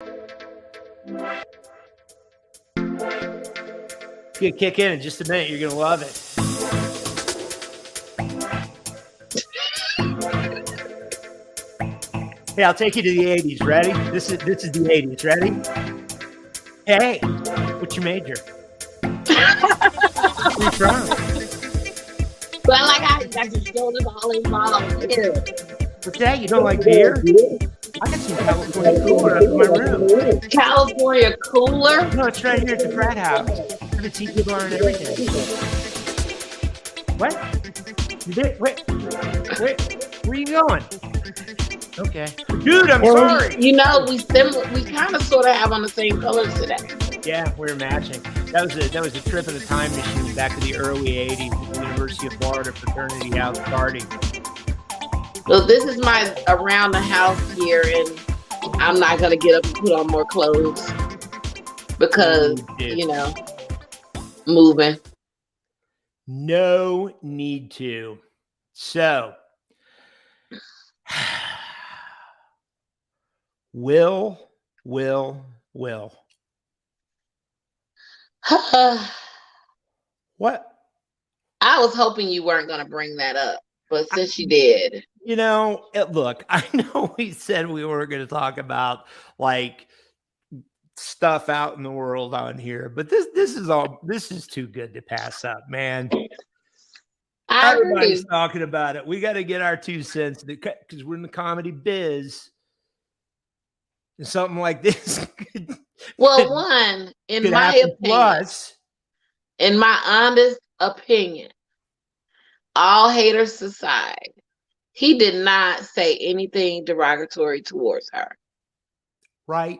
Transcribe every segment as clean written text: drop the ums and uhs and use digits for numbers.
You kick in just a minute. You're gonna love it. Hey, I'll take you to the 80s. Ready? This is the 80s. Ready? Hey, what's your major? Where you from? But like I got your shoulders all involved. Yeah. What's that? You don't like beer? I got some California cooler up in my room. California cooler? No, it's right here at the frat house. For the tiki bar and everything. What? You did? Wait. Where are you going? Okay. Dude, I'm sorry. You know, we kind of sort of have on the same colors today. Yeah, we're matching. That was a trip in a time machine back in the early 80s at the University of Florida fraternity house party. So this is my around the house gear, and I'm not going to get up and put on more clothes because, moving. No need to. So, Will. What? I was hoping you weren't going to bring that up, but since you did. Look, I know we said we weren't going to talk about like stuff out in the world on here, but this is too good to pass up, man. Everybody's talking about it. We got to get our 2 cents because we're in the comedy biz. And something like this. In my honest opinion, all haters aside, he did not say anything derogatory towards her. Right.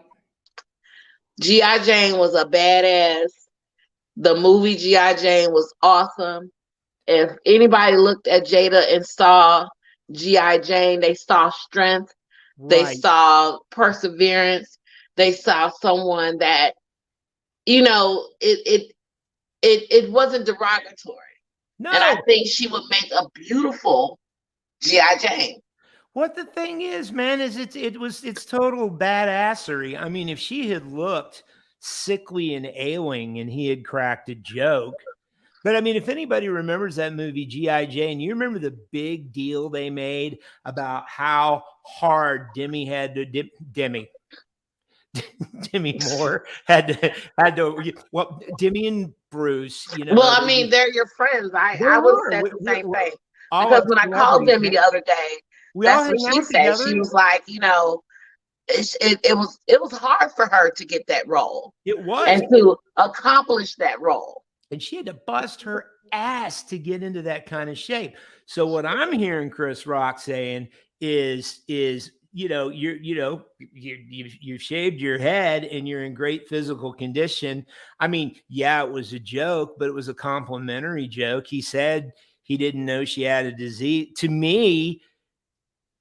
G.I. Jane was a badass. The movie G.I. Jane was awesome. If anybody looked at Jada and saw G.I. Jane, they saw strength. Right. They saw perseverance. They saw someone that, it wasn't derogatory. No. And I think she would make a beautiful G.I. Jane. What the thing is, man, is it's total badassery. I mean, if she had looked sickly and ailing and he had cracked a joke. But I mean, if anybody remembers that movie, G.I. Jane, you remember the big deal they made about how hard Demi Moore had to, well, Demi and Bruce, Well, I mean, they're your friends. I would have said the same thing. Because when I called Demi the other day, that's what she said. Together. She was like, it was hard for her to get that role. It was. And to accomplish that role. And she had to bust her ass to get into that kind of shape. So what I'm hearing Chris Rock saying is you've shaved your head and you're in great physical condition. I mean, yeah, it was a joke, but it was a complimentary joke. He said he didn't know she had a disease. To me,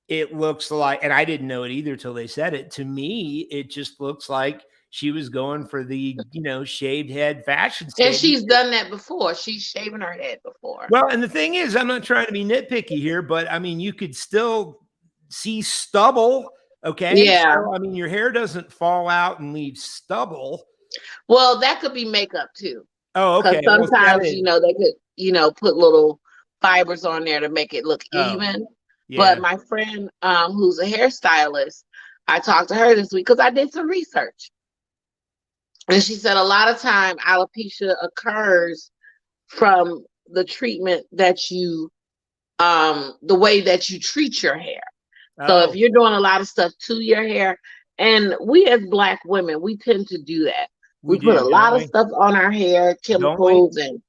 it looks like, and I didn't know it either till they said it. To me, it just looks like she was going for the, shaved head fashion statement. And she's done that before. She's shaving her head before. Well, and the thing is, I'm not trying to be nitpicky here, but I mean, you could still see stubble. Okay. Yeah. So, I mean, your hair doesn't fall out and leave stubble. Well, that could be makeup too. Oh, okay. Because sometimes, they could, put little fibers on there to make it look even. Yeah. But my friend, who's a hairstylist, I talked to her this week because I did some research. And she said a lot of time alopecia occurs from the treatment that you, the way that you treat your hair. Oh. So if you're doing a lot of stuff to your hair, and we as Black women, we tend to do that. We put a lot of stuff on our hair, chemicals and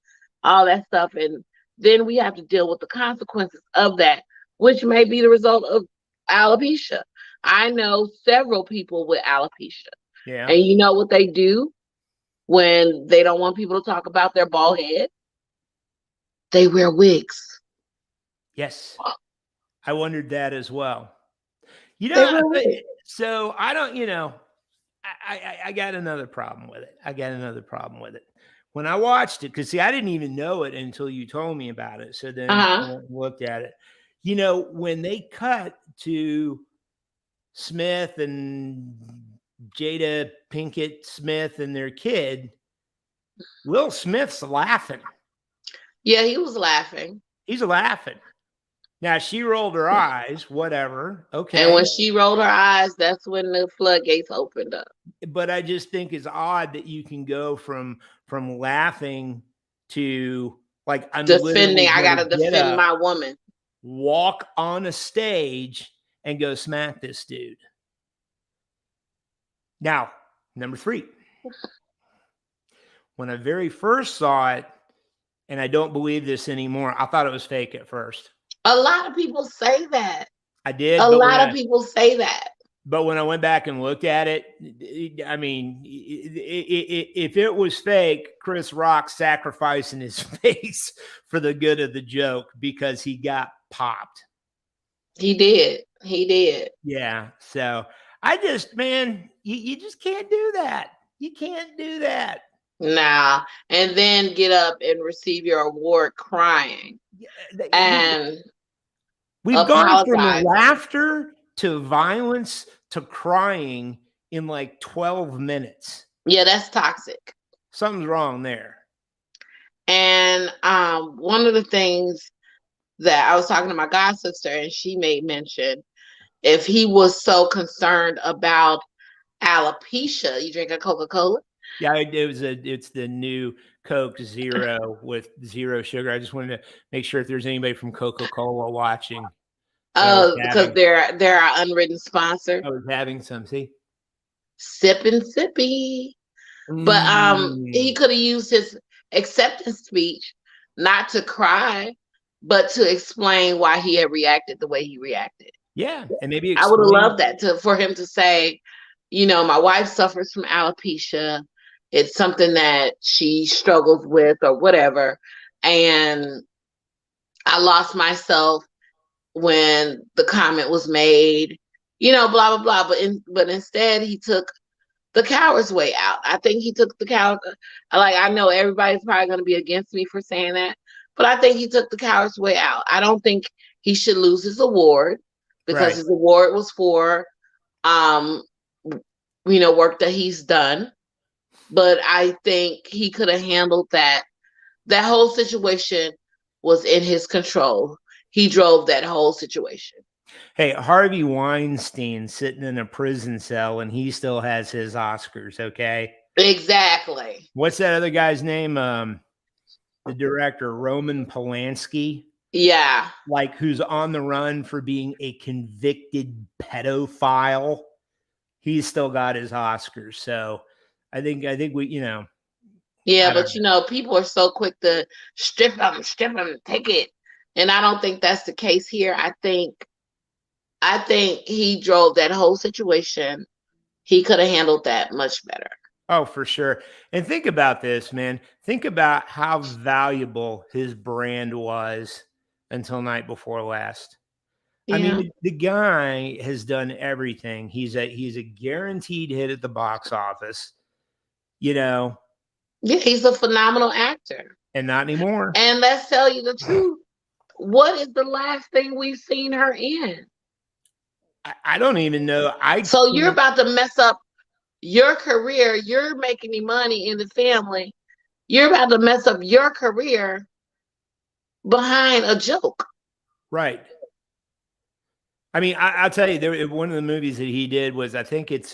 all that stuff. And then we have to deal with the consequences of that, which may be the result of alopecia. I know several people with alopecia. Yeah. And you know what they do when they don't want people to talk about their bald head? They wear wigs. Yes. I wondered that as well. So I don't, I got another problem with it. When I watched it, because see, I didn't even know it until you told me about it. So then I looked at it. When they cut to Smith and Jada Pinkett Smith and their kid, Will Smith's laughing. Yeah, he was laughing. He's laughing. Now she rolled her eyes, whatever. Okay. And when she rolled her eyes, that's when the floodgates opened up. But I just think it's odd that you can go from laughing to like, I'm defending. I gotta defend my woman. Walk on a stage and go smack this dude. Now, number 3. When I very first saw it, and I don't believe this anymore, I thought it was fake at first. A lot of people say that. I did. A lot of people say that. But when I went back and looked at it, I mean, if it was fake, Chris Rock sacrificing his face for the good of the joke because he got popped. He did. Yeah. So I just, man, you just can't do that. You can't do that. Nah. And then get up and receive your award crying. And we've gone from laughter to violence to crying in like 12 minutes. Yeah, that's toxic. Something's wrong there. And one of the things that I was talking to my god sister, and she made mention, if he was so concerned about alopecia, you drink a Coca-Cola? Yeah, it's the new Coke Zero with 0 sugar. I just wanted to make sure if there's anybody from Coca-Cola watching. Oh, because they're our unwritten sponsor. I was having some, see? Sipping sippy. But he could have used his acceptance speech not to cry, but to explain why he had reacted the way he reacted. Yeah, and maybe I would have loved that for him to say, you know, my wife suffers from alopecia. It's something that she struggles with or whatever. And I lost myself when the comment was made, you know, blah, blah, blah. But instead he took the coward's way out. I think he took the coward. Like, I know everybody's probably going to be against me for saying that, but I think he took the coward's way out. I don't think he should lose his award because his award was for, you know, work that he's done. But I think he could have handled that. That whole situation was in his control. He drove that whole situation. Hey, Harvey Weinstein sitting in a prison cell and he still has his Oscars, okay? Exactly. What's that other guy's name? The director, Roman Polanski. Yeah. Like, who's on the run for being a convicted pedophile. He's still got his Oscars. So I think we, you know. Yeah, but you know, people are so quick to strip him, take it. And I don't think that's the case here. I think he drove that whole situation. He could have handled that much better. Oh, for sure. And think about this, man. Think about how valuable his brand was until night before last. Yeah. I mean, the guy has done everything. He's a guaranteed hit at the box office, you know. Yeah, he's a phenomenal actor. And not anymore. And let's tell you the truth. What is the last thing we've seen her in? I don't even know. So you're about to mess up your career. You're making me money in the family. You're about to mess up your career behind a joke. Right. I mean, I'll tell you, one of the movies that he did was, I think it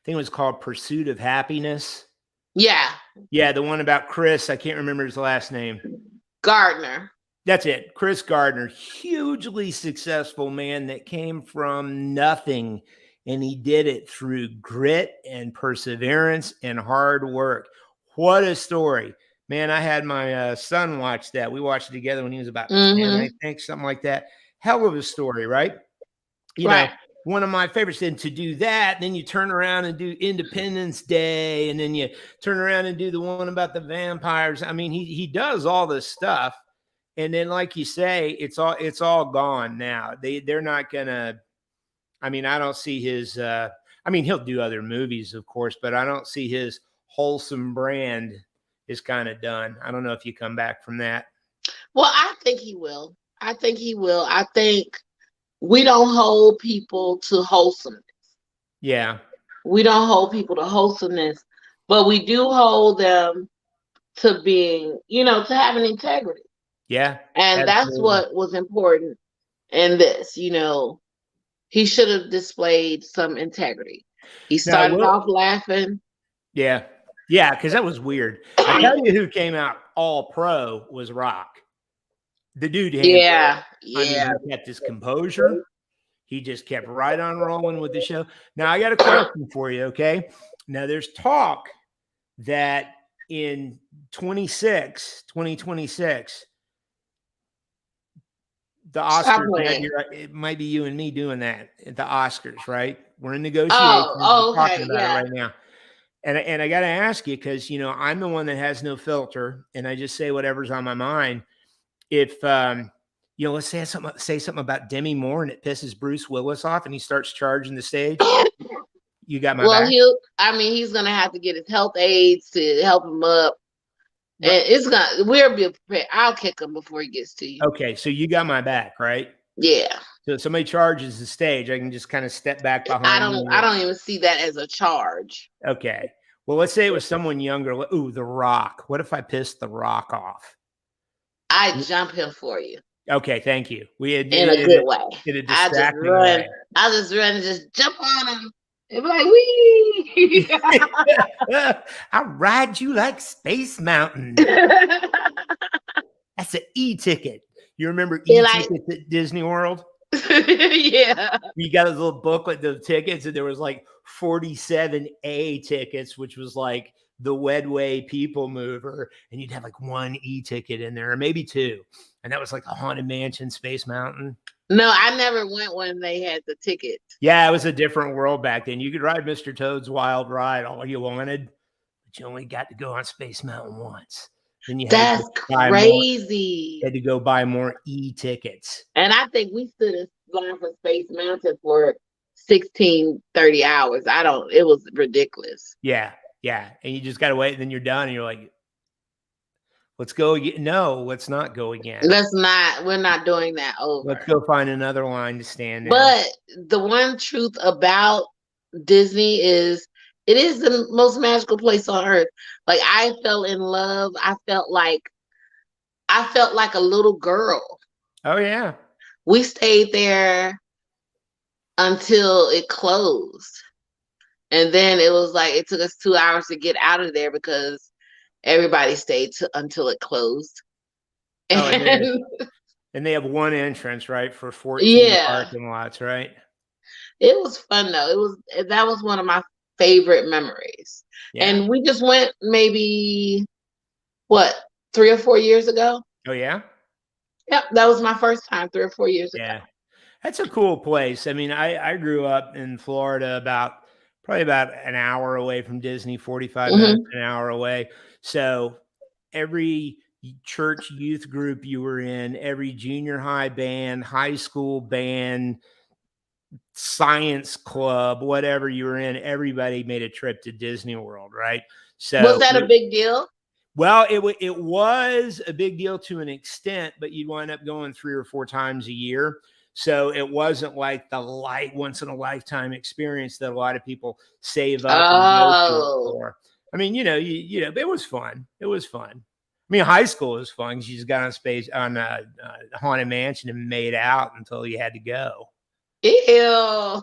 was called Pursuit of Happiness. Yeah. Yeah, the one about Chris. I can't remember his last name. Gardner. That's it. Chris Gardner, hugely successful man that came from nothing. And he did it through grit and perseverance and hard work. What a story. Man, I had my son watch that. We watched it together when he was about 10, I think, something like that. Hell of a story, right? You know, one of my favorites. Then to do that, then you turn around and do Independence Day, and then you turn around and do the one about the vampires. I mean, he does all this stuff. And then, like you say, it's all gone now. They're not gonna. I mean, I don't see his. I mean, he'll do other movies, of course, but I don't see his wholesome brand is kind of done. I don't know if you come back from that. Well, I think he will. I think we don't hold people to wholesomeness. Yeah. We don't hold people to wholesomeness, but we do hold them to being, to having integrity. Yeah. And that's what was important in this. He should have displayed some integrity. He started off laughing. Yeah. Yeah, because that was weird. I tell you who came out all pro was Rock. The dude handled yeah. I mean, he kept his composure. He just kept right on rolling with the show. Now, I got a question for you, okay? Now, there's talk that in 2026, the Oscars, it might be you and me doing that at the Oscars, right? We're in negotiations. We're talking about it right now. And I got to ask you, because, I'm the one that has no filter, and I just say whatever's on my mind. If, let's say something about Demi Moore and it pisses Bruce Willis off and he starts charging the stage. You got my back? He's going to have to get his health aides to help him up. Right. And we'll be prepared. I'll kick him before he gets to you. Okay. So you got my back, right? Yeah. So if somebody charges the stage, I can just kind of step back behind. I don't even see that as a charge. Okay. Well, let's say it was someone younger. Ooh, The Rock. What if I pissed The Rock off? I jump him for you. Okay, thank you. In a good way. I just run and just jump on him. And be like, wee! I'll ride you like Space Mountain. That's an e-ticket. You remember e-tickets at Disney World? Yeah. You got a little booklet of tickets, and there was like 47A tickets, which was like the Wedway People Mover, and you'd have like one e-ticket in there, or maybe two. And that was like a Haunted Mansion, Space Mountain. No, I never went when they had the ticket. Yeah, it was a different world back then. You could ride Mr. Toad's Wild Ride all you wanted, but you only got to go on Space Mountain once. Then you had crazy. You had to go buy more e-tickets. And I think we stood in line for Space Mountain for 16-30 hours. It was ridiculous. Yeah. Yeah. And you just got to wait, and then you're done, and you're like, let's go again. No, let's not go again. We're not doing that over. Let's go find another line to stand in. But the one truth about Disney is it is the most magical place on earth. Like, I fell in love. I felt like a little girl. Oh, yeah. We stayed there until it closed. And then it was like, it took us 2 hours to get out of there because everybody stayed until it closed. And they have one entrance, right, for 14 parking lots, right? It was fun, though. That was one of my favorite memories. Yeah. And we just went maybe, 3 or 4 years ago? Oh, yeah? Yep, that was my first time 3 or 4 years ago. Yeah. That's a cool place. I mean, I grew up in Florida probably about an hour away from Disney, 45 minutes, an hour away. So every church youth group you were in, every junior high band, high school band, science club, whatever you were in, everybody made a trip to Disney World, right? So was that a big deal? Well, it was a big deal to an extent, but you'd wind up going 3 or 4 times a year. So it wasn't like the once in a lifetime experience that a lot of people save up and go for. I mean, it was fun. It was fun. I mean, high school was fun because you just got on Haunted Mansion and made out until you had to go. Ew.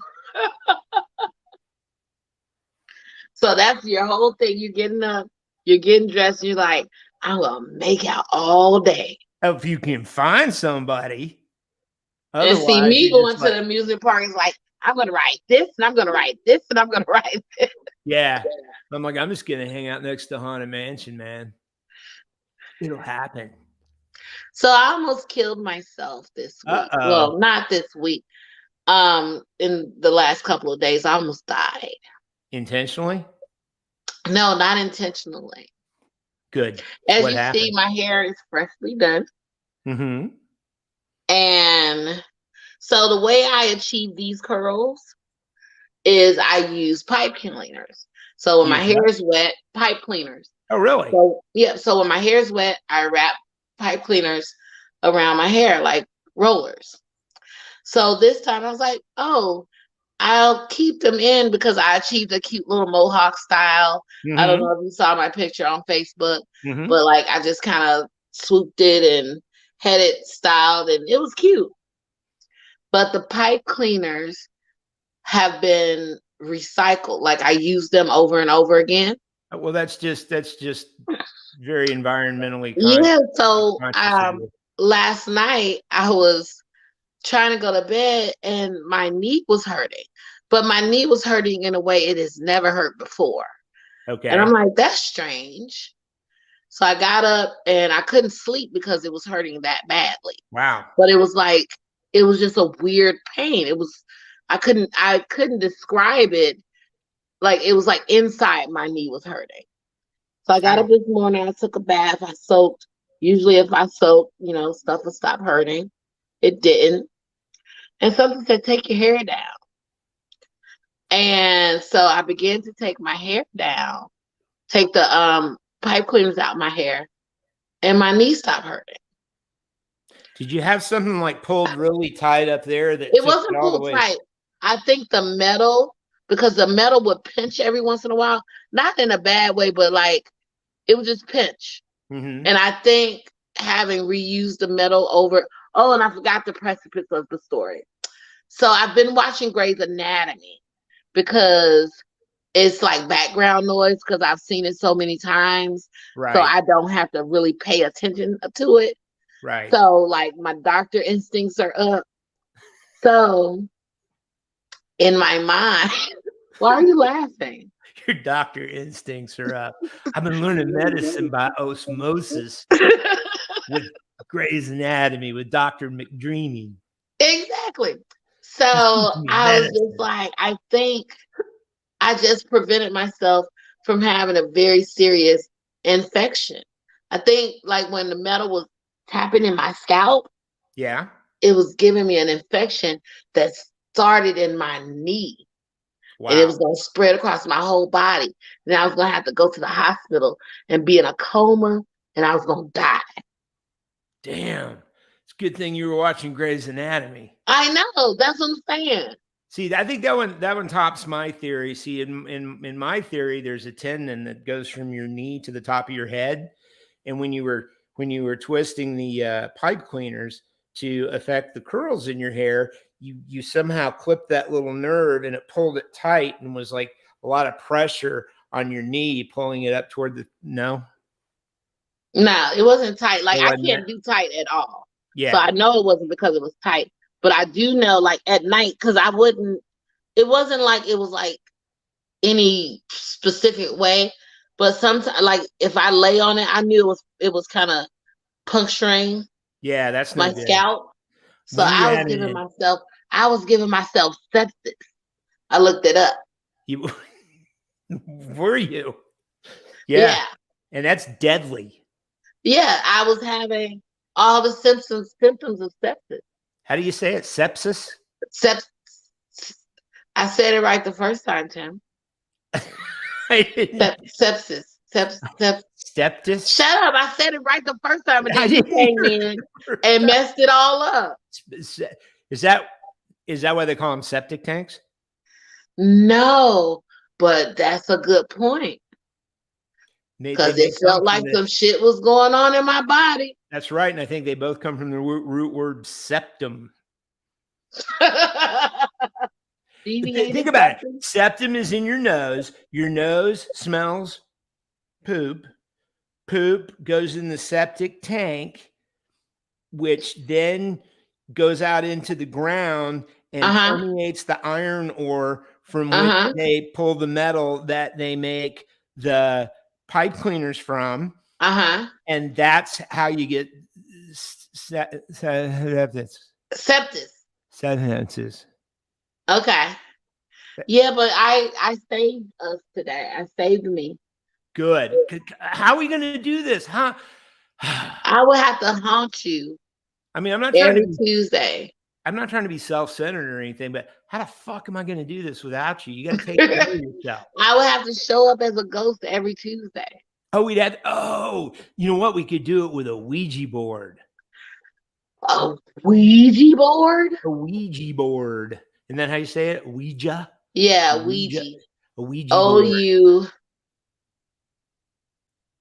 So that's your whole thing. You're getting up, you're getting dressed, you're like, I'm gonna make out all day. If you can find somebody. And see me going to the amusement park is like, I'm gonna write this, and I'm gonna write this, and I'm gonna write this. Yeah. I'm like, I'm just gonna hang out next to Haunted Mansion, man. It'll happen. So I almost killed myself this week. Well, not this week. In the last couple of days, I almost died. Intentionally? No, not intentionally. Good. As you see, my hair is freshly done. Mm-hmm. And so the way I achieve these curls is I use pipe cleaners. So when my hair is wet, pipe cleaners. Oh, really? So when my hair is wet, I wrap pipe cleaners around my hair like rollers. So this time I was like, I'll keep them in because I achieved a cute little mohawk style. I don't know if you saw my picture on Facebook, but like I just kind of swooped it and had it styled, and it was cute. But the pipe cleaners have been recycled. Like I use them over and over again. Well, that's just very environmentally conscious. Yeah. So last night I was trying to go to bed and my knee was hurting, but my knee was hurting in a way it has never hurt before. Okay. And I'm like, that's strange. So I got up and I couldn't sleep because it was hurting that badly. Wow. But it was like, it was just a weird pain. It was, I couldn't describe it. Like, it was like inside my knee was hurting. So I got up this morning, I took a bath, I soaked. Usually if I soak, stuff will stop hurting. It didn't. And something said, take your hair down. And so I began to take my hair down, take the pipe cleaners out my hair, and my knee stopped hurting. Did you have something like pulled really tight up there? That it wasn't pulled tight. I think the metal, because the metal would pinch every once in a while, not in a bad way, but like it would just pinch. And I think having reused the metal over, and I forgot the precipice of the story. So I've been watching Grey's Anatomy because it's like background noise because I've seen it so many times. Right. So I don't have to really pay attention to it. Right. So like my doctor instincts are up. So in my mind, why are you laughing? Your doctor instincts are up. I've been learning medicine by osmosis with Grey's Anatomy with Dr. McDreamy. Exactly. So I was just like, I think I just prevented myself from having a very serious infection. I think like when the metal was tapping in my scalp, it was giving me an infection that started in my knee. Wow. And it was going to spread across my whole body. And I was going to have to go to the hospital and be in a coma, and I was going to die. Damn. It's a good thing you were watching Grey's Anatomy. I know. That's what I'm saying. See, I think that one tops my theory. See, in my theory, there's a tendon that goes from your knee to the top of your head. And when you were twisting the pipe cleaners to affect the curls in your hair, you somehow clipped that little nerve and it pulled it tight and was like a lot of pressure on your knee, pulling it up toward the No, it wasn't tight. Like I can't do tight at all. Yeah. So I know it wasn't because it was tight, but I do know like at night, because it wasn't like it was like any specific way, but sometimes like if I lay on it, I knew it was kind of puncturing. Yeah, that's my scalp. So I was giving myself sepsis. I looked it up. Were you? Yeah. And that's deadly. Yeah, I was having all the symptoms of sepsis. How do you say it? Sepsis? Sepsis. I said it right the first time, Tim. Sepsis. Septis? Shut up. I said it right the first time, and then you came in and messed it all up. Is that why they call them septic tanks? No, but that's a good point. Because it felt like some shit was going on in my body. That's right. And I think they both come from the root word septum. Think about it. Septum is in your nose. Your nose smells poop. Poop goes in the septic tank, which then goes out into the ground and permeates the iron ore from which they pull the metal that they make the pipe cleaners from. And that's how you get sepsis. Sepsis. Okay. Yeah, but I saved us today. I saved me. Good. How are we going to do this, huh? I will have to haunt you. I mean, I'm not every Tuesday. I'm not trying to be self-centered or anything, but how the fuck am I going to do this without you? You got to take care of yourself. I would have to show up as a ghost every Tuesday. Oh, you know what? We could do it with a Ouija board. A Ouija board? A Ouija board. Isn't that how you say it? Ouija? Yeah, Ouija. A Ouija board.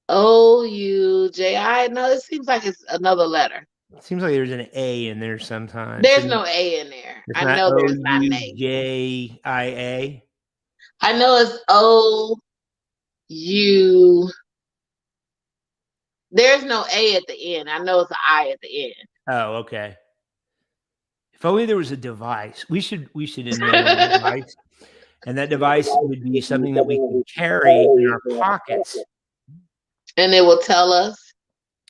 O-U-J-I. No, it seems like it's another letter. It seems like there's an A in there sometimes. There's no A in there. It's I know there's not an A. O-U-J-I-A. I know it's O-U. There's no A at the end. I know it's an I at the end. Oh, okay. If only there was a device. We should invent a device. And that device would be something that we can carry in our pockets. And it will tell us.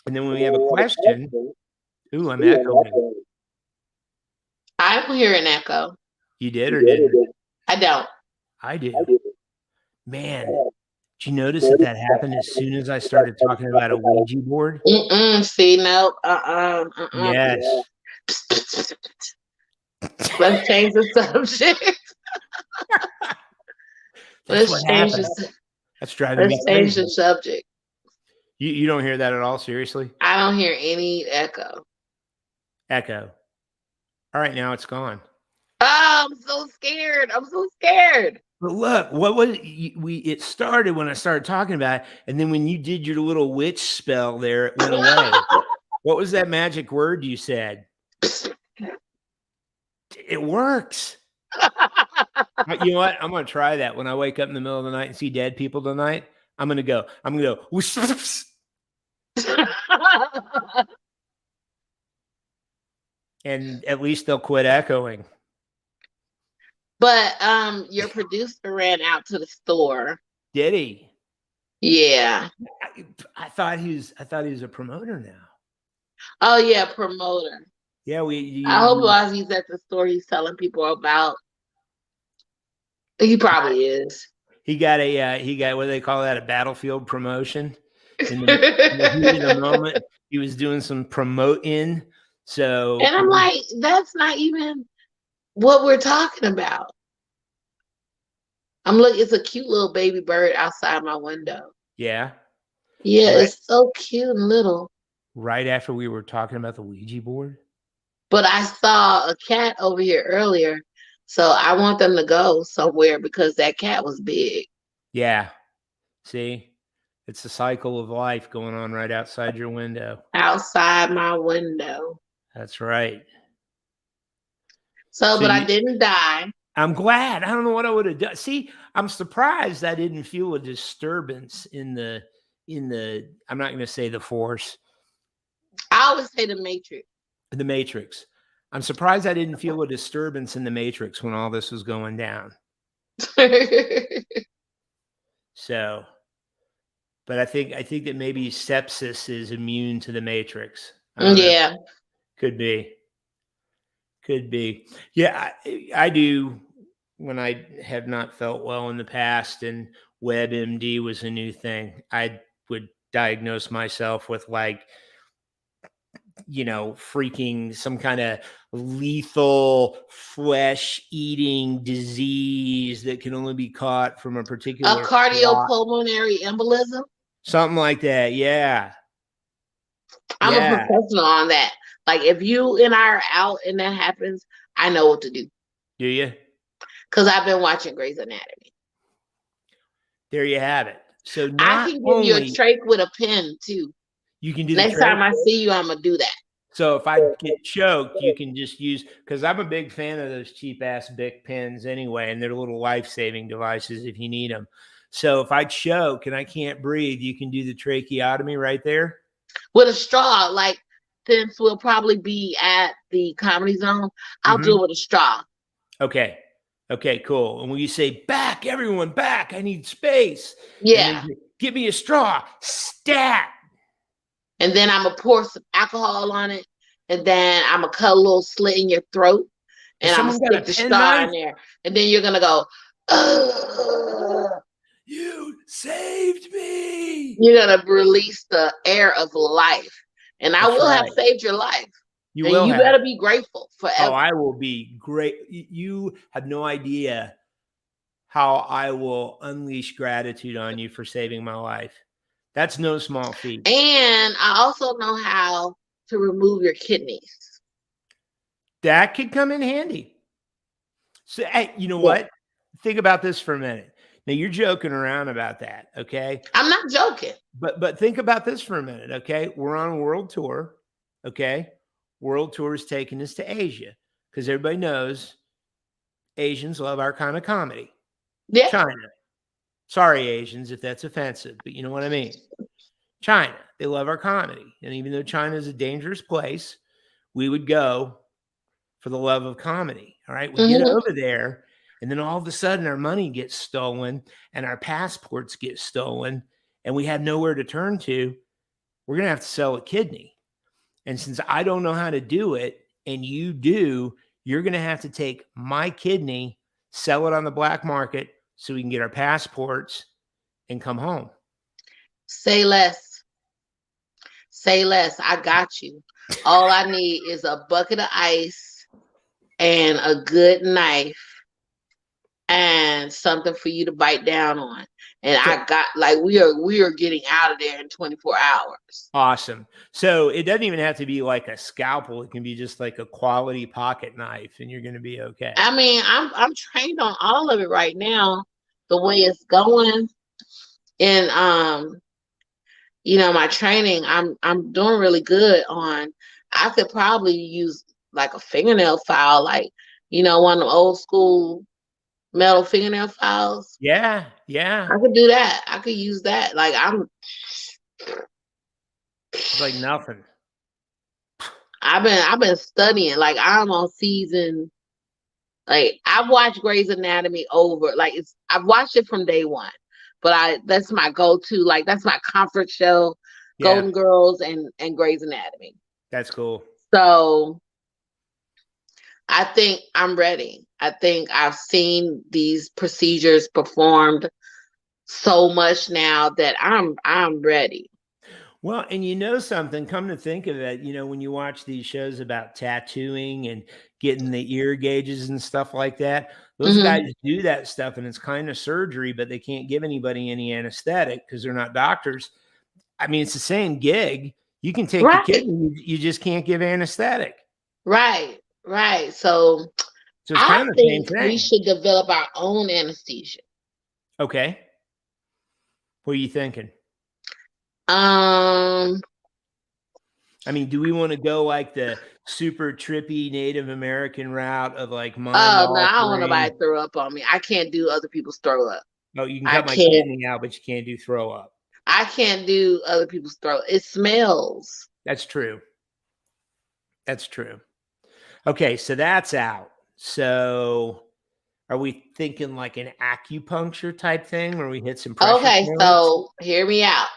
And then when we have a question, ooh, I'm echoing. I don't hear an echo. You did or didn't? I don't. I do. Man, did you notice that happened as soon as I started talking about a Ouija board? See, no. Yes. Let's change the subject. Let's change That's driving me crazy. Change the subject. You don't hear that at all? Seriously? I don't hear any echo. Echo. All right, now it's gone. Oh, I'm so scared. But look, what was it started when I started talking about it, and then when you did your little witch spell there, it went away. What was that magic word you said? It works. You know what? I'm gonna try that when I wake up in the middle of the night and see dead people tonight. I'm gonna go. And at least they'll quit echoing. But your producer ran out to the store. Did he? Yeah. I thought he was a promoter now. Oh yeah, promoter. Yeah, I hope while he's at the store, he's telling people about. He probably is. He got what do they call that? A battlefield promotion. In the moment, he was doing some promoting. So, and I'm like, that's not even what we're talking about. I'm looking, it's a cute little baby bird outside my window. Yeah. Yeah, right. It's so cute and little. Right after we were talking about the Ouija board? But I saw a cat over here earlier, so I want them to go somewhere because that cat was big. Yeah. See? It's the cycle of life going on right outside your window. Outside my window. That's right. So but I didn't die. I'm glad. I don't know what I would have done. See, I'm surprised I didn't feel a disturbance in the I'm not going to say the Force. I always say the Matrix. The Matrix. I'm surprised I didn't feel a disturbance in the Matrix when all this was going down. So, but I think that maybe sepsis is immune to the Matrix. Yeah. Could be. Yeah, I do when I have not felt well in the past and WebMD was a new thing. I would diagnose myself with freaking some kind of lethal flesh-eating disease that can only be caught from a particular cardiopulmonary embolism. Something like that, yeah. I'm a professional on that. Like if you and I are out and that happens, I know what to do. Do you? Because I've been watching Grey's Anatomy. There you have it. So I can give you a trach with a pen too. You can do next time I see you, I'm gonna do that. So if I get choked, you can just use, because I'm a big fan of those cheap ass Bic pens anyway, and they're little life-saving devices if you need them. So if I choke and I can't breathe, you can do the tracheotomy right there with a straw. Like since we'll probably be at the Comedy Zone, I'll do it with a straw. Okay, cool. And when you say back, everyone back, I need space. Yeah, give me a straw, stat. And then I'm going to pour some alcohol on it. And then I'm going to cut a little slit in your throat. And I'm going to stick the straw in there. And then you're going to go, you saved me. You're going to release the air of life. And I will have saved your life. You better be grateful forever. Oh, I will be great. You have no idea how I will unleash gratitude on you for saving my life. That's no small feat. And I also know how to remove your kidneys. That could come in handy. So, hey, you know what? Think about this for a minute. Now you're joking around about that, okay? I'm not joking. But think about this for a minute, okay? We're on a world tour, okay? World tour is taking us to Asia because everybody knows Asians love our kind of comedy. Yeah. China. Sorry, Asians, if that's offensive, but you know what I mean. China, they love our comedy. And even though China is a dangerous place, we would go for the love of comedy. All right. We get over there, and then all of a sudden our money gets stolen and our passports get stolen, and we have nowhere to turn to. We're going to have to sell a kidney. And since I don't know how to do it, and you do, you're going to have to take my kidney, sell it on the black market so we can get our passports and come home. Say less. Say less. I got you. All I need is a bucket of ice and a good knife and something for you to bite down on. And I got, like, we are getting out of there in 24 hours. Awesome. So it doesn't even have to be like a scalpel. It can be just like a quality pocket knife, and you're going to be okay. I mean, I'm trained on all of it right now, the way it's going. And you know, my training, I'm doing really good on. I could probably use like a fingernail file, like, you know, one of the old school metal fingernail files. Yeah. I could do that. I could use that. Like, it's like nothing. I've been studying. Like, I'm on season. Like, I've watched Grey's Anatomy over. Like, I've watched it from day one. But that's my go-to. Like, that's my comfort show. Yeah. Golden Girls and Grey's Anatomy. That's cool. So I think I'm ready. I think I've seen these procedures performed so much now that I'm ready. Well, and you know something, come to think of it, you know, when you watch these shows about tattooing and getting the ear gauges and stuff like that, those guys do that stuff, and it's kind of surgery, but they can't give anybody any anesthetic because they're not doctors. I mean, it's the same gig. You can take the kidney, you just can't give anesthetic. Right. So it's kind of the same thing. We should develop our own anesthesia. Okay. What are you thinking? I mean, do we want to go like the super trippy Native American route of like mind? Oh, no, I don't want nobody to throw up on me. I can't do other people's throw up. Oh, you can cut my kidney out, but you can't do throw up. I can't do other people's throw up. It smells. That's true. Okay, so that's out. So are we thinking like an acupuncture type thing where we hit some pressure? Okay, so hear me out.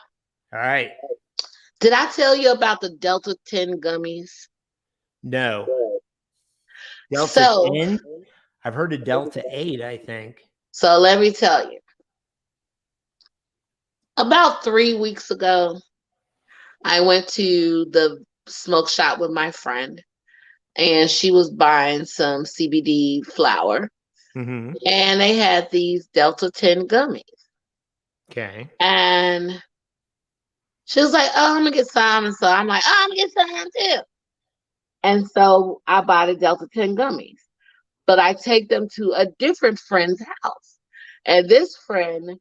All right. Did I tell you about the Delta 10 gummies? No. Delta 10? I've heard of Delta 8, I think. So let me tell you. About 3 weeks ago, I went to the smoke shop with my friend, and she was buying some CBD flower. And they had these Delta 10 gummies. Okay. And she was like, oh, I'm going to get some. And so I'm like, oh, I'm going to get some too. And so I buy the Delta 10 gummies. But I take them to a different friend's house. And this friend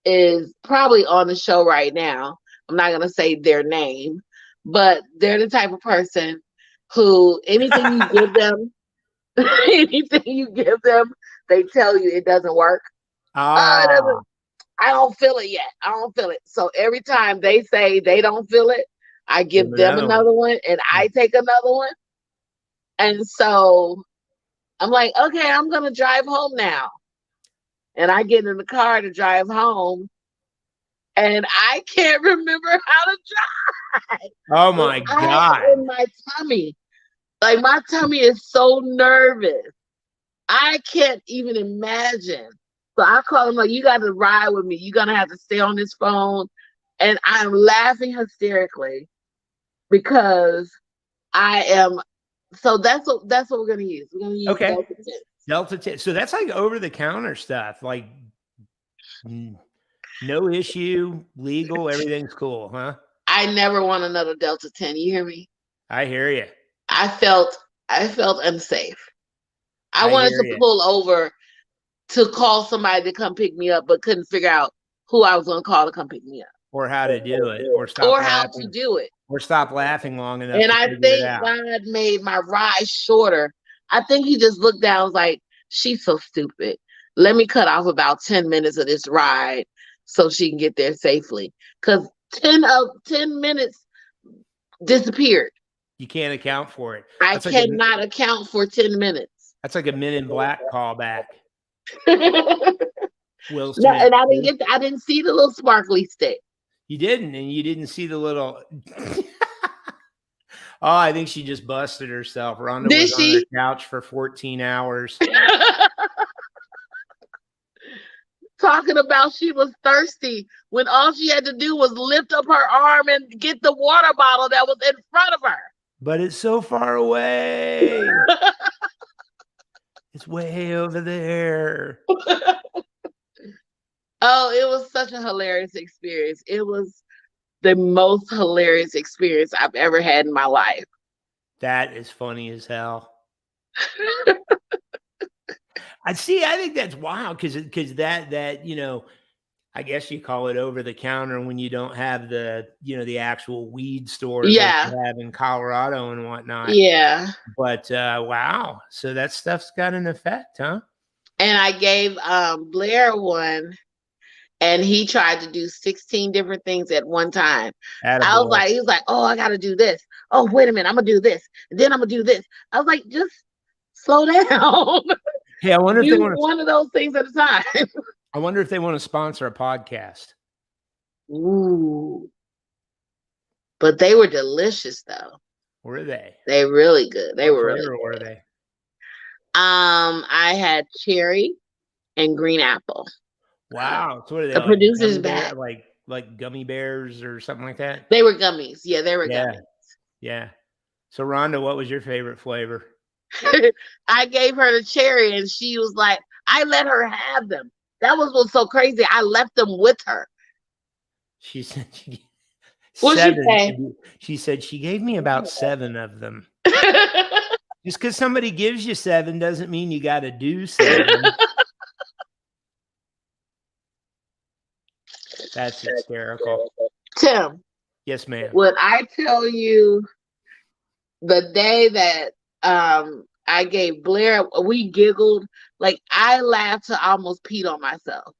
is probably on the show right now. I'm not going to say their name, but they're the type of person who anything you give them, they tell you it doesn't work. I don't feel it yet. I don't feel it. So every time they say they don't feel it, I give them another one and I take another one. And so I'm like, okay, I'm going to drive home now. And I get in the car to drive home. And I can't remember how to drive. Oh my God. In my tummy. Like, my tummy is so nervous. I can't even imagine. So I call him like, you got to ride with me. You're going to have to stay on this phone. And I'm laughing hysterically because I am. So that's what we're going to use. We're going to use Delta 10. Delta 10. So that's like over the counter stuff. Like no issue, legal, everything's cool, huh? I never want another Delta 10. You hear me? I hear you. I felt unsafe. I wanted to pull over to call somebody to come pick me up, but couldn't figure out who I was going to call to come pick me up. Or how to do it. Or stop laughing. How to do it. Or stop laughing long enough and I think God made my ride shorter. I think he just looked down and was like, she's so stupid. Let me cut off about 10 minutes of this ride so she can get there safely. Because 10 minutes disappeared. You can't account for it. I cannot account for 10 minutes. That's like a Men in Black callback. Will Smith. No, and I didn't see the little sparkly stick. You didn't, and you didn't see the little. Oh, I think she just busted herself. Rhonda was on the couch for 14 hours. Talking about she was thirsty when all she had to do was lift up her arm and get the water bottle that was in front of her. But it's so far away. It's way over there. Oh, it was such a hilarious experience. It was the most hilarious experience I've ever had in my life. That is funny as hell. I think that's wild because that, you know, I guess you call it over the counter when you don't have the, you know, the actual weed stores like you have in Colorado and whatnot. Yeah. But wow. So that stuff's got an effect, huh? And I gave Blair one. And he tried to do 16 different things at one time. He was like, oh, I got to do this. Oh, wait a minute. I'm going to do this. And then I'm going to do this. I was like, just slow down. Hey, I wonder if they want one of those things at a time. I wonder if they want to sponsor a podcast. Ooh. But they were delicious, though. Were they? They really good. They were really good. Were they? I had cherry and green apple. Wow. So what are they? The producer's back. Like gummy bears or something like that? They were gummies. Yeah, they were gummies. Yeah. So Rhonda, what was your favorite flavor? I gave her the cherry and she was like, I let her have them. That was what's so crazy. I left them with her. She said she said she gave me about 7 of them. Just because somebody gives you 7 doesn't mean you got to do 7. That's hysterical. Tim. Yes, ma'am. When I tell you the day that I gave Blair, we giggled. Like, I laughed to almost peed on myself.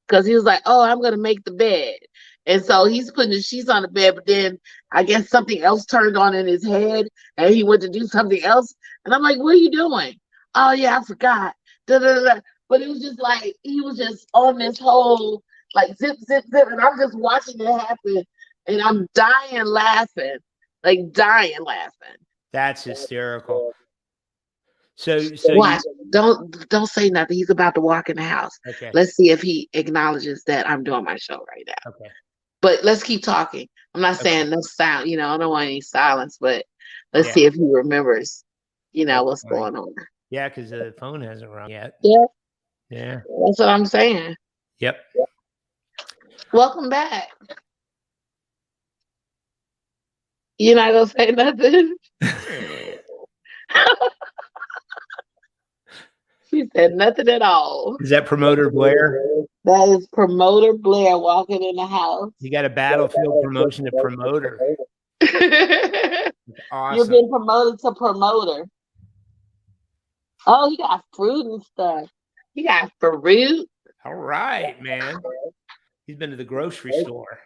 Because he was like, oh, I'm going to make the bed. And so he's putting the sheets on the bed, but then I guess something else turned on in his head and he went to do something else. And I'm like, what are you doing? Oh, yeah, I forgot. But it was just like, he was just on this whole, like, zip, zip, zip. And I'm just watching it happen. And I'm dying laughing. That's hysterical. So watch. Don't say nothing. He's about to walk in the house. Okay. Let's see if he acknowledges that I'm doing my show right now. Okay. But let's keep talking. I'm not saying no sound, I don't want any silence, but let's see if he remembers, what's going on. Yeah, because the phone hasn't rung yet. Yeah. Yeah. That's what I'm saying. Yep. Welcome back. You're not gonna say nothing? She said nothing at all. Is that Promoter Blair? That is Promoter Blair walking in the house. You got a battlefield promotion to promoter. Awesome. You've been promoted to promoter. Oh, he got fruit and stuff. He got fruit. All right, man. He's been to the grocery store.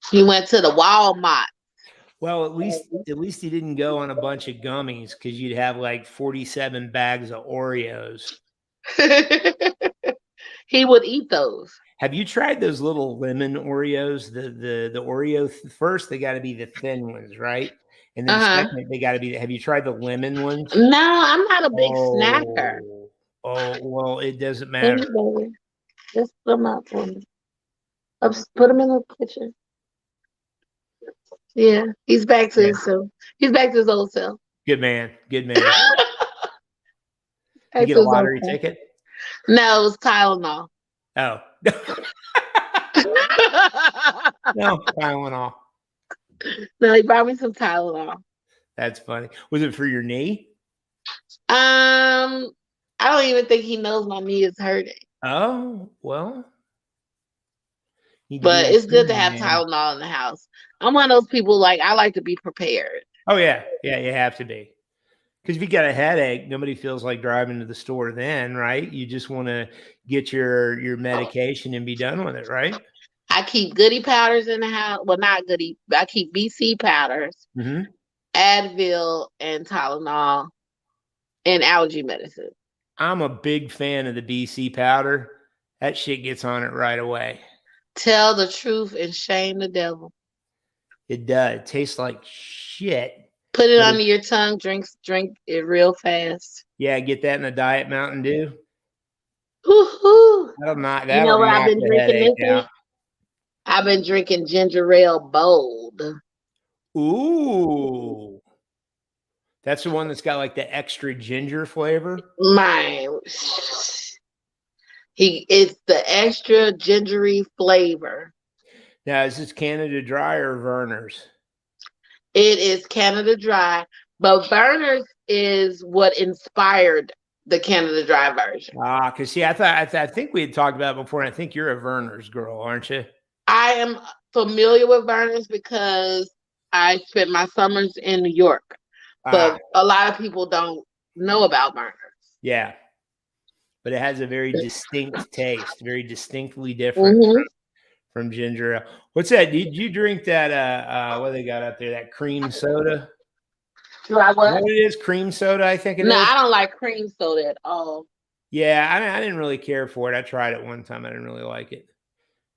He went to the Walmart. Well, at least he didn't go on a bunch of gummies because you'd have like 47 bags of Oreos. He would eat those. Have you tried those little lemon Oreos? The Oreo first, they got to be the thin ones, right? And then second, they got to be. Have you tried the lemon ones? No, I'm not a big snacker. Oh, well, it doesn't matter. Just put them out for me. Put them in the kitchen. Yeah, he's back to his self. He's back to his old self. Good man. Good man. You get a lottery ticket? No, it was Tylenol. Oh. No, Tylenol. No, he brought me some Tylenol. That's funny. Was it for your knee? I don't even think he knows my knee is hurting. Oh, well. But it's good to have Tylenol in the house. I'm one of those people, like, I like to be prepared. Oh, yeah. Yeah, you have to be. Because if you got a headache, nobody feels like driving to the store then, right? You just want to get your medication and be done with it, right? I keep goody powders in the house. Well, not goody. I keep BC powders, Advil, and Tylenol, and allergy medicine. I'm a big fan of the BC powder. That shit gets on it right away. Tell the truth and shame the devil. It does. It tastes like shit. Put it under your tongue. Drink it real fast. Yeah, get that in a Diet Mountain Dew. Woo-hoo. That'll knock I've been the drinking headache this out. I've been drinking ginger ale bold. Ooh. That's the one that's got like the extra ginger flavor. It's the extra gingery flavor. Now, is this Canada Dry or Verner's? It is Canada Dry, but Verner's is what inspired the Canada Dry version. Because see, I think we had talked about it before, and I think you're a Verner's girl, aren't you? I am familiar with Verner's because I spent my summers in New York, but a lot of people don't know about Verner's. Yeah, but it has a very distinct taste, very distinctly different from ginger ale. What's that? Did you drink that? What they got up there? That cream soda? Do I what? What it is? Cream soda, I think it is. No, I don't like cream soda at all. Yeah, I didn't really care for it. I tried it one time. I didn't really like it.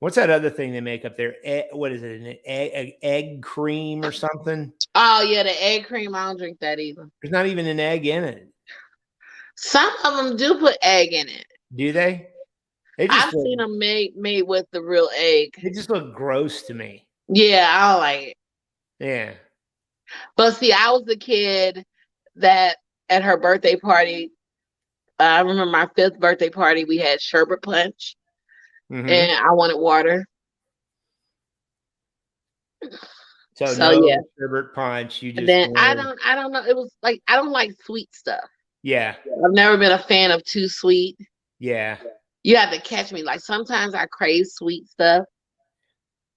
What's that other thing they make up there? What is it? An egg cream or something? Oh, yeah, the egg cream. I don't drink that either. There's not even an egg in it. Some of them do put egg in it. Do they? I've seen them made with the real egg. They just look gross to me. Yeah, I don't like it. Yeah. But see, I was the kid that at her birthday party, I remember my 5th birthday party, we had sherbet punch. And I wanted water. So no yeah. Sherbet punch. You just then I don't know. It was like I don't like sweet stuff. Yeah. I've never been a fan of too sweet. Yeah. You have to catch me. Like sometimes I crave sweet stuff,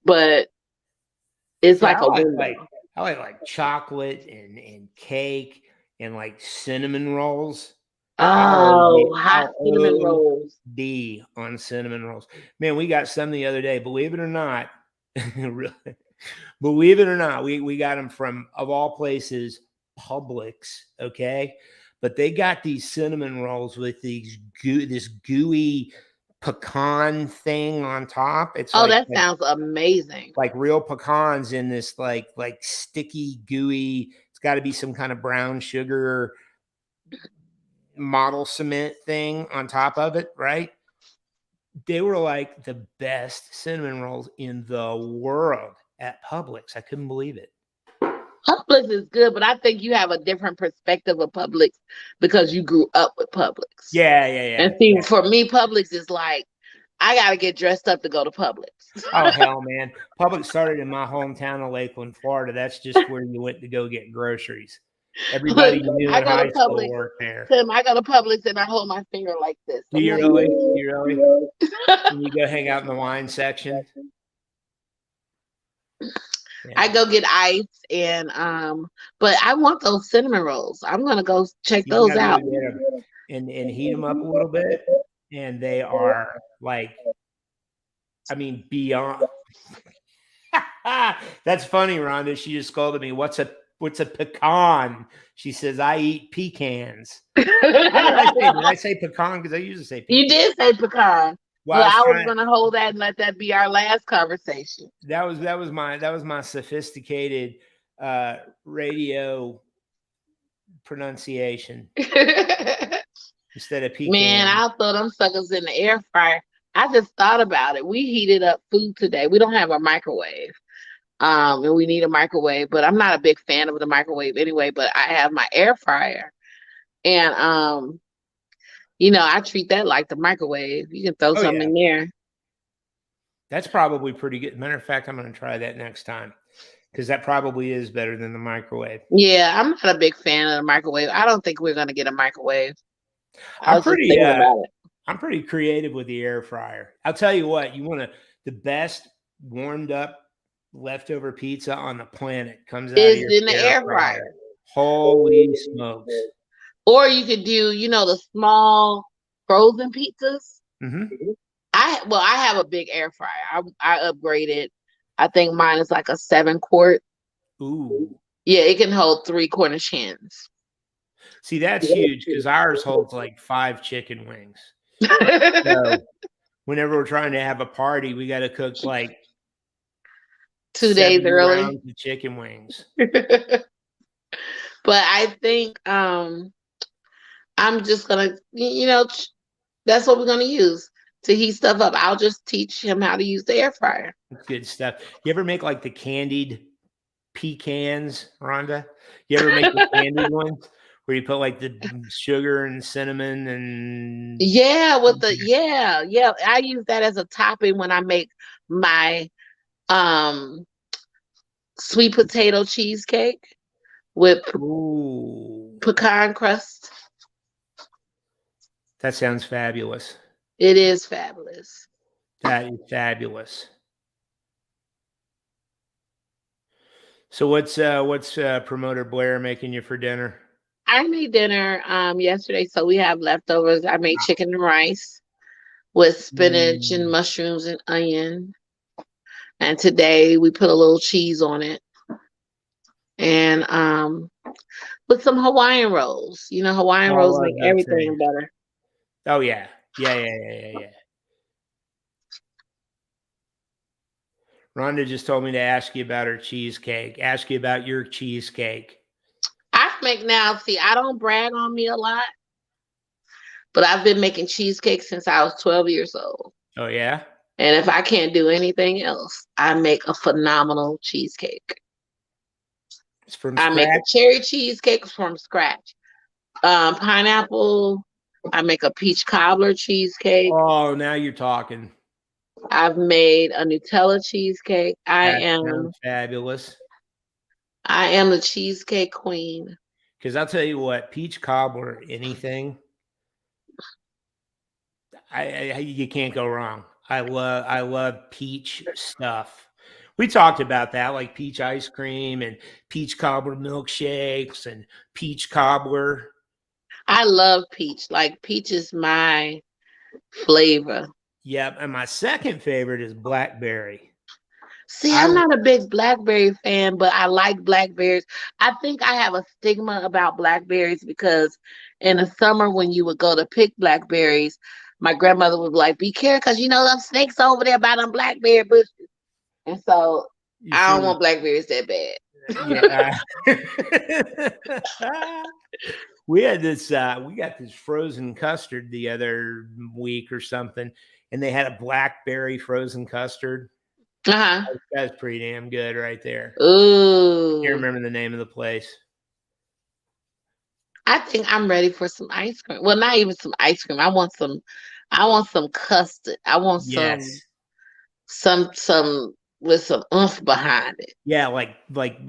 but it's like a window. I like chocolate and cake and like cinnamon rolls. Oh, hot cinnamon rolls. D on cinnamon rolls. Man, we got some the other day. Believe it or not, really, believe it or not, we got them from, of all places, Publix. Okay, but they got these cinnamon rolls with this gooey pecan thing on top. It's that sounds amazing. Like real pecans in this like sticky gooey. It's got to be some kind of brown sugar model cement thing on top of it, right? They were like the best cinnamon rolls in the world at Publix. I couldn't believe it. Publix is good, but I think you have a different perspective of Publix because you grew up with Publix. Yeah. And see, for me, Publix is like, I got to get dressed up to go to Publix. Oh, hell, man. Publix started in my hometown of Lakeland, Florida. That's just where you went to go get groceries. Everybody knew in high school worked there. Tim, I go to Publix and I hold my finger like this. Do you really? Do you really? Can you go hang out in the wine section? Yeah. I go get ice and but I want those cinnamon rolls. I'm gonna go check those out and heat them up a little bit. And they are like, I mean, beyond. That's funny, Rhonda. She just scolded me. What's a pecan? She says, I eat pecans. Did I say pecan? Because I usually say pecan. You did say pecan. Well, I was going to hold that and let that be our last conversation. That was my sophisticated radio pronunciation instead of pecan. Man, I'll throw them suckers in the air fryer. I just thought about it. We heated up food today. We don't have a microwave. And we need a microwave, but I'm not a big fan of the microwave anyway, but I have my air fryer. And I treat that like the microwave. You can throw something in there. That's probably pretty good. Matter of fact, I'm going to try that next time. Because that probably is better than the microwave. Yeah, I'm not a big fan of the microwave. I don't think we're gonna get a microwave. I I'm was just pretty thinking about it. I'm pretty creative with the air fryer. I'll tell you what, you want the best warmed up leftover pizza on the planet comes out of Is your in the air air fryer. fryer. Holy smokes. Or you could do, the small frozen pizzas. Mm-hmm. I have a big air fryer. I upgraded. I think mine is like a 7-quart. Ooh. Yeah, it can hold 3 Cornish hens. See, that's huge because ours holds like 5 chicken wings. So whenever we're trying to have a party, we got to cook like 2 days early rounds of chicken wings. But I think I'm just gonna, that's what we're gonna use to heat stuff up. I'll just teach him how to use the air fryer. That's good stuff. You ever make like the candied pecans, Rhonda? You ever make the candied ones where you put like the sugar and cinnamon and yeah, I use that as a topping when I make my sweet potato cheesecake with pecan crust. That sounds fabulous. It is fabulous. That is fabulous. So what's promoter Blair making you for dinner? I made dinner yesterday, so we have leftovers. I made chicken and rice with spinach and mushrooms and onion. And today we put a little cheese on it. And with some Hawaiian rolls. Hawaiian rolls make everything better. Oh yeah. Yeah. Rhonda just told me to ask you about her cheesecake. Ask you about your cheesecake. I don't brag on me a lot, but I've been making cheesecake since I was 12 years old. Oh yeah? And if I can't do anything else, I make a phenomenal cheesecake. It's from scratch? I make a cherry cheesecake from scratch. Pineapple. I make a peach cobbler cheesecake. Oh, now you're talking. I've made a Nutella cheesecake. That sounds fabulous. I am the cheesecake queen. Because I'll tell you what, peach cobbler, anything, you can't go wrong. I love peach stuff. We talked about that, like peach ice cream and peach cobbler milkshakes and peach cobbler. I love peach. Like peach is my flavor. Yep, and my second favorite is blackberry. See, I'm not a big blackberry fan, but I like blackberries. I think I have a stigma about blackberries because in the summer when you would go to pick blackberries, my grandmother would be like, be careful because them snakes over there by them blackberry bushes. And so I don't want blackberries that bad. Yeah. We had this, we got this frozen custard the other week or something, and they had a blackberry frozen custard. That's pretty damn good right there. Ooh. I can't remember the name of the place. I think I'm ready for some ice cream. Well, not even some ice cream. I want some custard. I want some with some oomph behind it. Yeah, like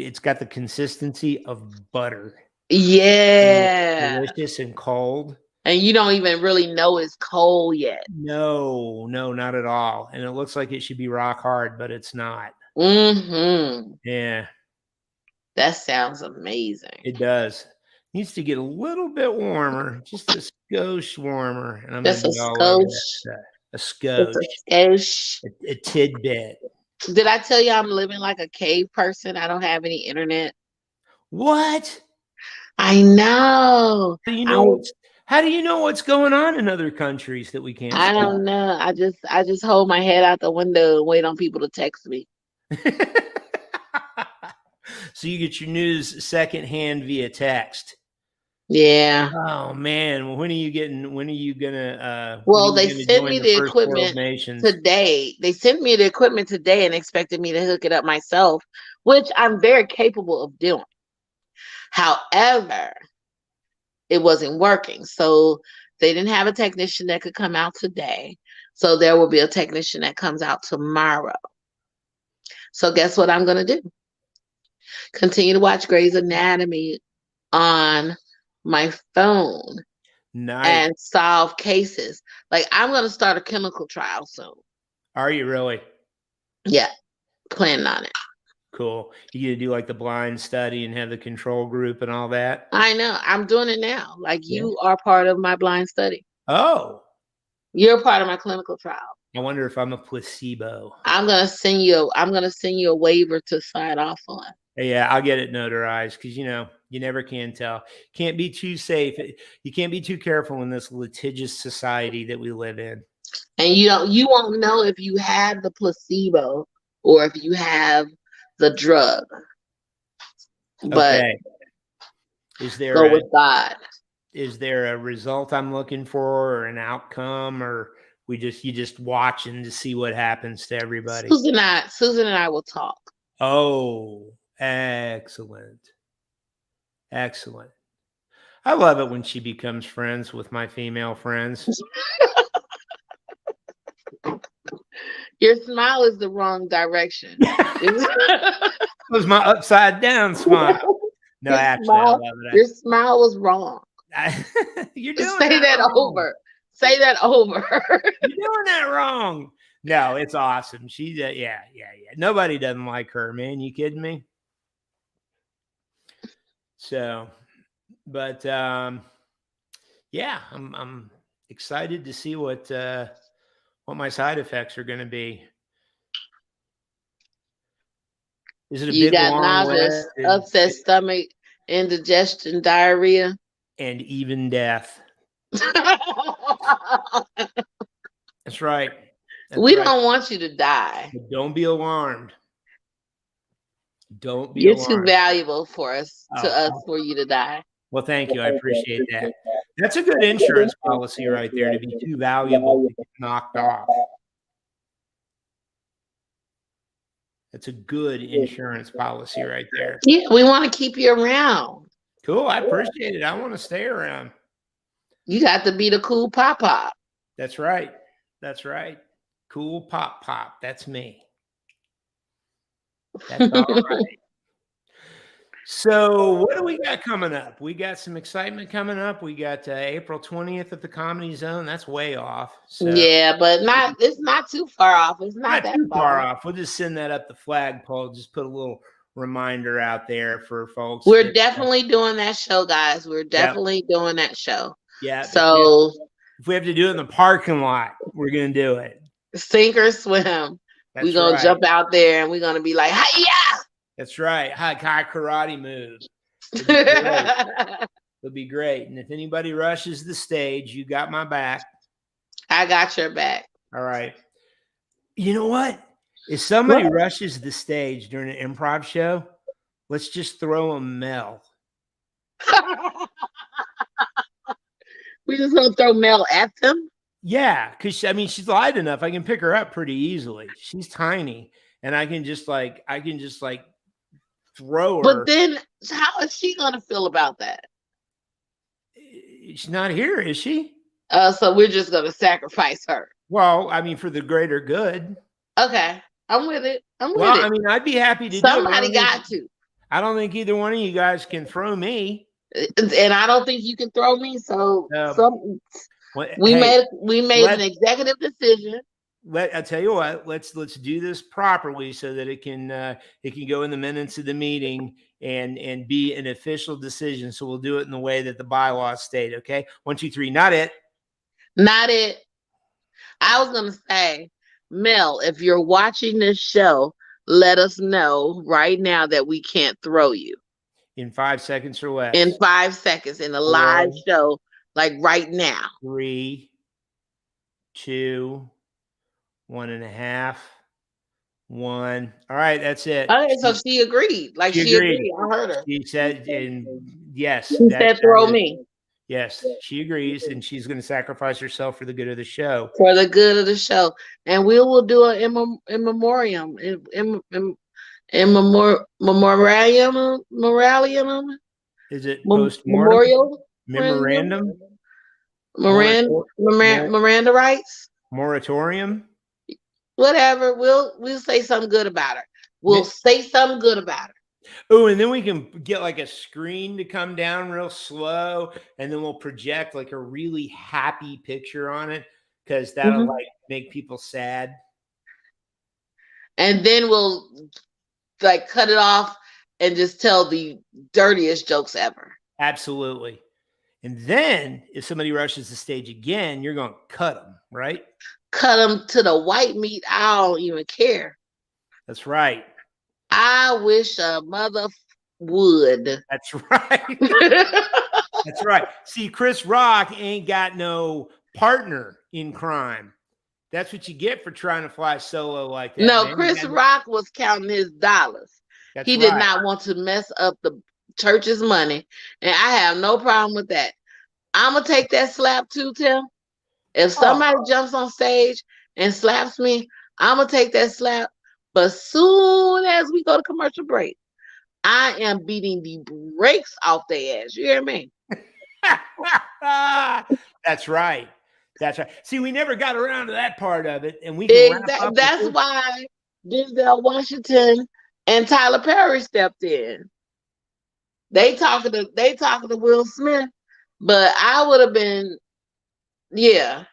it's got the consistency of butter. Yeah. Delicious and cold. And you don't even really know it's cold yet. No, not at all. And it looks like it should be rock hard, but it's not. Mm-hmm. Yeah. That sounds amazing. It does. Needs to get a little bit warmer, just a skosh warmer. And I'm just a skosh. A skosh. A tidbit. Did I tell you I'm living like a cave person? I don't have any internet. What? I know. How do you know what's going on in other countries that we can't see? I don't know. I just hold my head out the window and wait on people to text me. So you get your news secondhand via text. Yeah. Oh man, when are you gonna well, they sent me the equipment today. They sent me the equipment today and expected me to hook it up myself, which I'm very capable of doing. However, it wasn't working. So they didn't have a technician that could come out today. So there will be a technician that comes out tomorrow. So guess what I'm going to do? Continue to watch Grey's Anatomy on my phone. Nice. And solve cases. Like, I'm going to start a chemical trial soon. Are you really? Yeah, planning on it. Cool. You gonna do like the blind study and have the control group and all that? I know. I'm doing it now. Like, you are part of my blind study. Oh. You're part of my clinical trial. I wonder if I'm a placebo. I'm gonna send you a waiver to sign off on. Yeah, I'll get it notarized because you never can tell. Can't be too safe. You can't be too careful in this litigious society that we live in. And you won't know if you have the placebo or if you have the drug. But okay. Is there go with God? Is there a result I'm looking for, or an outcome, or you just watching to see what happens to everybody? Susan and I will talk. Oh, excellent. Excellent. I love it when she becomes friends with my female friends. Your smile is the wrong direction. It was my upside down smile. No, actually, I love it. Your smile was wrong. You're doing Say that over. Say that over. You're doing that wrong. No, it's awesome. She's yeah. Nobody doesn't like her, man. You kidding me? So, but yeah, I'm excited to see what my side effects are going to be. Is it a big long list? Upset stomach, indigestion, diarrhea, and even death? That's right. We don't want you to die. But don't be alarmed. Don't be You're alarmed. too valuable for you to die. Well, thank you. I appreciate that. That's a good insurance policy right there, to be too valuable to get knocked off. That's a good insurance policy right there. Yeah, we want to keep you around. Cool. I appreciate it. I want to stay around. You got to be the cool pop. That's right. That's right. Cool pop. That's me. That's all right. So what do we got coming up? We got some excitement coming up. We got April 20th at the Comedy Zone. That's way off. So. Yeah, but it's not too far off. It's not that too far off. We'll just send that up the flagpole. Just put a little reminder out there for folks. We're definitely doing that show, guys. We're definitely doing that show. Yeah. So if we have to do it in the parking lot, we're going to do it. Sink or swim. We're going to jump out there and we're going to be like, hi-ya! That's right. High karate move. It'll be great. And if anybody rushes the stage, you got my back. I got your back. All right. You know what? If somebody rushes the stage during an improv show, let's just throw them Mel. We just gonna throw Mel at them? Yeah, because she's light enough. I can pick her up pretty easily. She's tiny, and I can just throw her. But then, how is she gonna feel about that? She's not here, is she? So we're just gonna sacrifice her. Well, for the greater good. Okay, I'm with it. I'd be happy to. Somebody got to. I don't think either one of you guys can throw me, and I don't think you can throw me. So we made an executive decision. I tell you what, let's do this properly so that it can go in the minutes of the meeting and be an official decision. So we'll do it in the way that the bylaws state. Okay, 1, 2, 3. Not it. I was gonna say, Mel, if you're watching this show, let us know right now that we can't throw you. In 5 seconds or less. In 5 seconds in a live show, like right now. 3, 2, 1.5, 1. All right, that's it. Okay, so she agreed. She agreed. I heard her. She said, yes. She said, throw me. Yes, she agrees, and she's going to sacrifice herself for the good of the show. For the good of the show, and we will do an in memoriam. Is it memorial memorandum? Miranda rights. Moratorium. Whatever. We'll say something good about her. We'll say something good about her. Oh, and then we can get like a screen to come down real slow, and then we'll project like a really happy picture on it, because that'll like make people sad. And then we'll like cut it off and just tell the dirtiest jokes ever. Absolutely. And then if somebody rushes the stage again, you're going to cut them, right? Cut them to the white meat. I don't even care. That's right. I wish a mother would. That's right. That's right. See, Chris Rock ain't got no partner in crime. That's what you get for trying to fly solo like that. No, man. Chris Rock was counting his dollars. He did not want to mess up the church's money. And I have no problem with that. I'm going to take that slap too, Tim. If somebody jumps on stage and slaps me, I'm going to take that slap. But soon as we go to commercial break, I am beating the brakes off their ass. You hear me? That's right. That's right. See, we never got around to that part of it, and we can that's why Denzel Washington and Tyler Perry stepped in. They talking to Will Smith, but I would have been, yeah.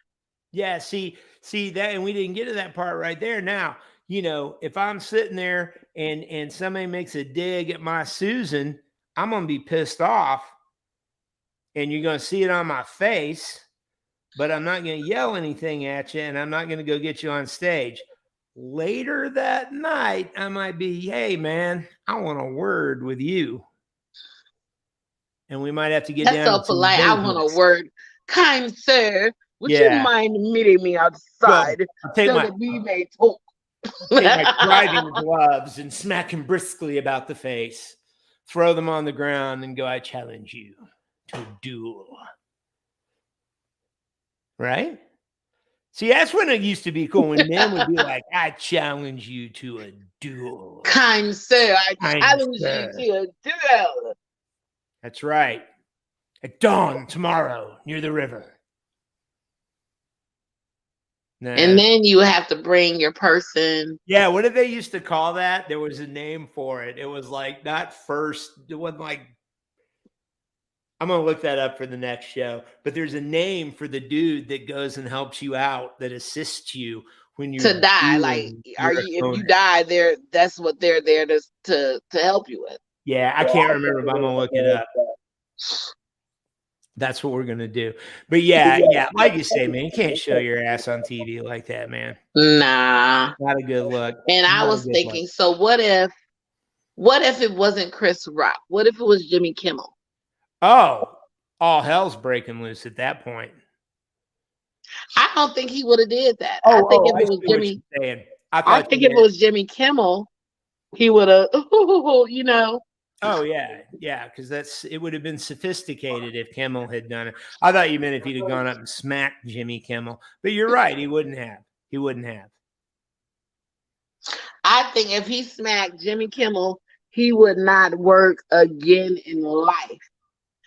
See that, and we didn't get to that part right there. Now, you know, if I'm sitting there and somebody makes a dig at my Susan, I'm gonna be pissed off, and you're gonna see it on my face. But I'm not going to yell anything at you, and I'm not going to go get you on stage. Later that night, I might be, hey, man, I want a word with you. And we might have to get down. That's so polite. I want a word. Kind sir, would you mind meeting me outside so that we may talk? Take my driving gloves and smack him briskly about the face. Throw them on the ground and go, I challenge you to a duel. Right? See, that's when it used to be cool, when men would be like, I challenge you to a duel. Kind sir, I challenge you to a duel. That's right. At dawn tomorrow near the river. Nah. And then you have to bring your person. Yeah, what did they used to call that? There was a name for it. It was like not first. It wasn't like, I'm going to look that up for the next show. But there's a name for the dude that goes and helps you out, that assists you when you're to die. Like, if you die, that's what they're there to help you with. Yeah, I can't remember, but I'm going to look it up. That's what we're going to do. But yeah, like you say, man, you can't show your ass on TV like that, man. Nah. Not a good look. And I was thinking, so what if it wasn't Chris Rock? What if it was Jimmy Kimmel? Oh, all hell's breaking loose at that point. I don't think he would have did that. I think if it was Jimmy, I think if it was Jimmy Kimmel, he would have, you know. Oh yeah, because it would have been sophisticated if Kimmel had done it. I thought you meant if he'd have gone up and smacked Jimmy Kimmel, but you're right, he wouldn't have. He wouldn't have. I think if he smacked Jimmy Kimmel, he would not work again in life.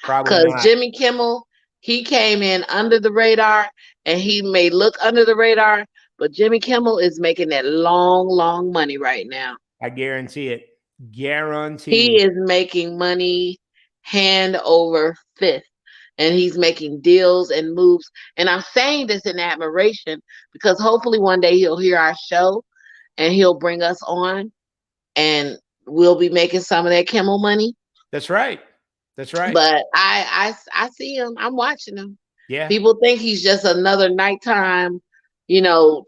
Because Jimmy Kimmel, he came in under the radar, and he may look under the radar, but Jimmy Kimmel is making that long, long money right now. I guarantee it. He is making money hand over fist, and he's making deals and moves. And I'm saying this in admiration because hopefully one day he'll hear our show and he'll bring us on, and we'll be making some of that Kimmel money. That's right. That's right. But I see him. I'm watching him. Yeah. People think he's just another nighttime,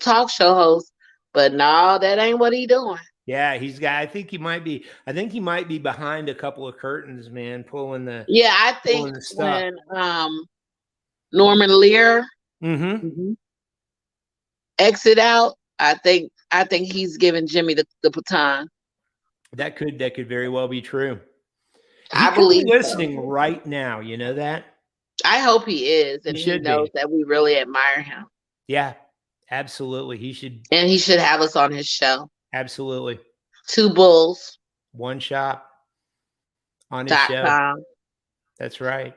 talk show host, but no, that ain't what he doing. Yeah, I think he might be behind a couple of curtains, man, pulling the. Yeah, I think when Norman Lear exit out, I think he's giving Jimmy the baton. That could very well be true. I believe listening right now. You know that? I hope he is, and he knows that we really admire him. Yeah, absolutely. He should, and he should have us on his show. Absolutely. 2 bulls. 1 shop on his show. That's right.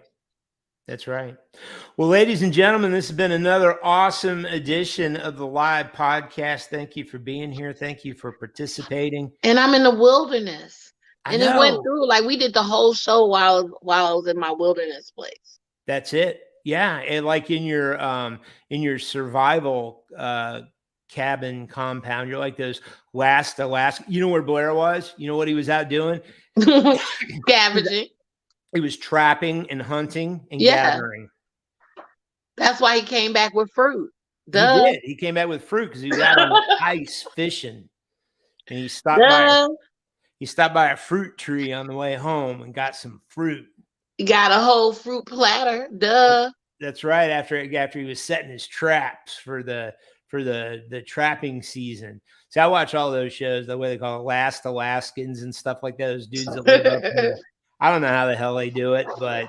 That's right. Well, ladies and gentlemen, this has been another awesome edition of the live podcast. Thank you for being here. Thank you for participating. And I'm in the wilderness. And it went through, like, we did the whole show while I was in my wilderness place. That's it. Yeah. And like in your survival cabin compound, you're like those last Alaska. You know where Blair was? You know what he was out doing? Scavenging. He was trapping and hunting and gathering. That's why he came back with fruit. Duh. He did. He came back with fruit because he was out on the ice fishing. And he stopped by a fruit tree on the way home and got some fruit. He got a whole fruit platter. Duh. That's right. After he was setting his traps for the trapping season. So I watch all those shows, the way they call it, Last Alaskans and stuff like that. Those dudes that live up there. I don't know how the hell they do it, but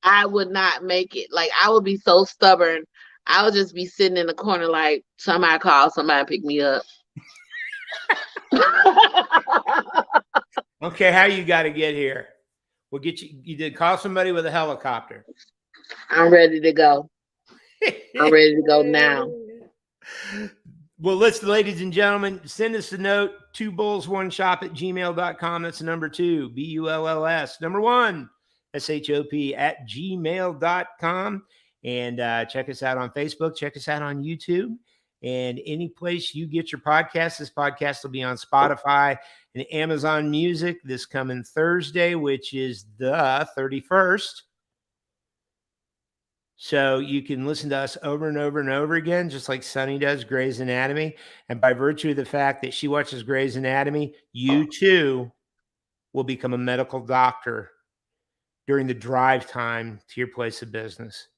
I would not make it. Like, I would be so stubborn. I would just be sitting in the corner like, somebody call, somebody pick me up. Okay, how you got to get here? We'll get you. You did call somebody with a helicopter. I'm ready to go. I'm ready to go now. Well, listen, ladies and gentlemen, send us a note, 2bulls1shop@gmail.com. That's the number 2, BULLS, number 1, SHOP @gmail.com. And check us out on Facebook. Check us out on YouTube. And any place you get your podcast. This podcast will be on Spotify and Amazon Music this coming Thursday, which is the 31st. So you can listen to us over and over and over again, just like Sunny does Grey's Anatomy. And by virtue of the fact that she watches Grey's Anatomy, you too will become a medical doctor during the drive time to your place of business.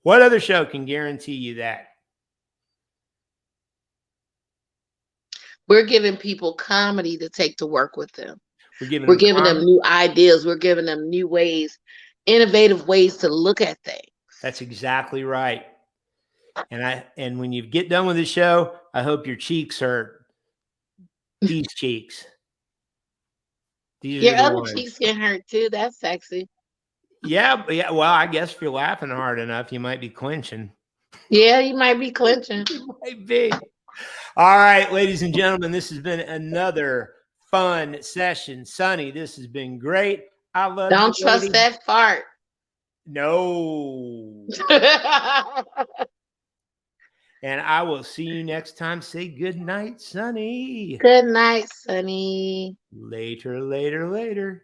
What other show can guarantee you that? We're giving people comedy to take to work with them. We're giving them new ideas. We're giving them new ways, innovative ways to look at things. That's exactly right. And when you get done with the show, I hope your cheeks hurt. These cheeks. Your other cheeks can hurt too. That's sexy. Yeah. Well, I guess if you're laughing hard enough, you might be clenching. Yeah, you might be clenching. You might be. All right, ladies and gentlemen, this has been another fun session. Sunny, this has been great. I love you. Don't trust that fart. No. And I will see you next time. Say good night, Sunny. Good night, Sunny. Later, later, later.